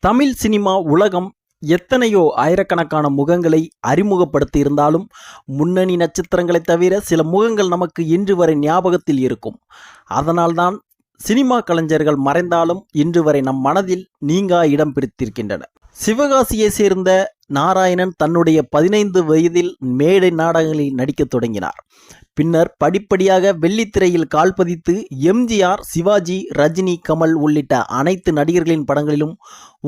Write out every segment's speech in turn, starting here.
Tamil cinema உலகம் எத்தனையோ ஆயிரக்கணக்கான முகங்களை அறிமுகப்படுத்தி இருந்தாலும் முன்னணி நட்சத்திரங்களை தவிர சில முகங்கள் நமக்கு இன்று வரை ஞாபகத்தில் இருக்கும். அதனால்தான் சினிமா கலைஞர்கள் மறைந்தாலும் இன்று வரை நம் மனதில் நீங்கா இடம் பிடித்திருக்கின்றனர். சிவகாசியை சேர்ந்த நாராயணன் தன்னுடைய 15 வயதில் மேடை நாடகங்களில் நடிக்கத் தொடங்கினார். பின்னர் படிப்படியாக வெள்ளித்திரையில் கால் பதித்து எம்ஜிஆர், சிவாஜி, ரஜினி, கமல் உள்ளிட்ட அனைத்து நடிகர்களின் படங்களிலும்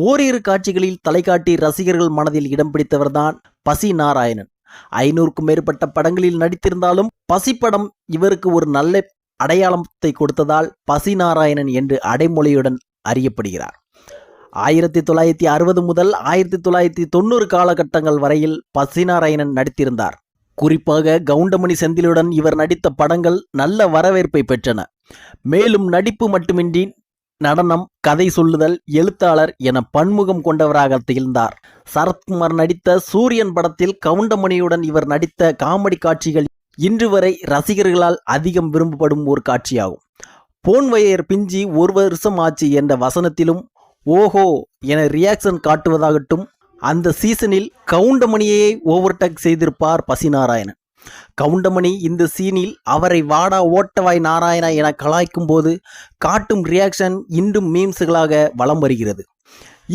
ஓரிரு காட்சிகளில் தலைகாட்டி ரசிகர்கள் மனதில் இடம் பிடித்தவர்தான் பசி நாராயணன். 500க்கும் மேற்பட்ட படங்களில் நடித்திருந்தாலும் பசிப்படம் இவருக்கு ஒரு நல்ல அடையாளத்தை கொடுத்ததால் பசி நாராயணன் என்று அடைமொழியுடன் அறியப்படுகிறார். 1960 முதல் 1990 காலகட்டங்கள் வரையில் பசி நாராயணன் நடித்திருந்தார். குறிப்பாக கவுண்டமணி செந்திலுடன் இவர் நடித்த படங்கள் நல்ல வரவேற்பை பெற்றன. மேலும் நடிப்பு மட்டுமின்றி நடனம், கதை சொல்லுதல், எழுத்தாளர் என பன்முகம் கொண்டவராக திகழ்ந்தார். சரத்குமார் நடித்த சூரியன் படத்தில் கவுண்டமணியுடன் இவர் நடித்த காமெடி காட்சிகள் இன்று வரை ரசிகர்களால் அதிகம் விரும்பப்படும் ஒரு காட்சியாகும். போன் வயர் பிஞ்சி 1 வருஷம் ஆச்சு என்ற வசனத்திலும் ஓஹோ என ரியாக்ஷன் காட்டுவதாகட்டும், அந்த சீசனில் கவுண்டமணியை ஓவர்டேக் செய்திருப்பார் பசி நாராயணன். கவுண்டமணி இந்த சீனில் அவரை வாடா ஓட்டவாய் நாராயணா என கலாய்க்கும் போது காட்டும் ரியாக்ஷன் இன்றும் மீம்ஸ்களாக வலம் வருகிறது.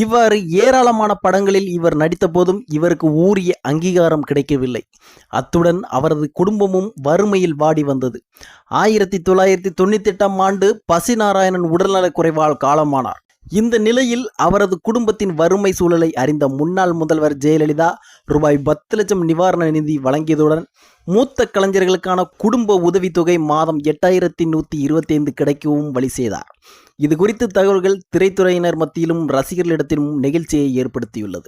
இவ்வாறு ஏராளமான படங்களில் இவர் நடித்த போதும் இவருக்கு உரிய அங்கீகாரம் கிடைக்கவில்லை. அத்துடன் அவரது குடும்பமும் வறுமையில் வாடி வந்தது. 1998ஆம் ஆண்டு பசி நாராயணன் உடல்நலக் குறைவால் காலமானார். இந்த நிலையில் அவரது குடும்பத்தின் வறுமை சூழலை அறிந்த முன்னாள் முதல்வர் ஜெயலலிதா ரூபாய் 10 லட்சம் நிவாரண நிதி வழங்கியதுடன் மூத்த கலைஞர்களுக்கான குடும்ப உதவித்தொகை மாதம் 8125 கிடைக்கவும் வழி செய்தார். இது குறித்த தகவல்கள் திரைத்துறையினர் மத்தியிலும் ரசிகர்களிடத்திலும் நெகிழ்ச்சியை ஏற்படுத்தியுள்ளது.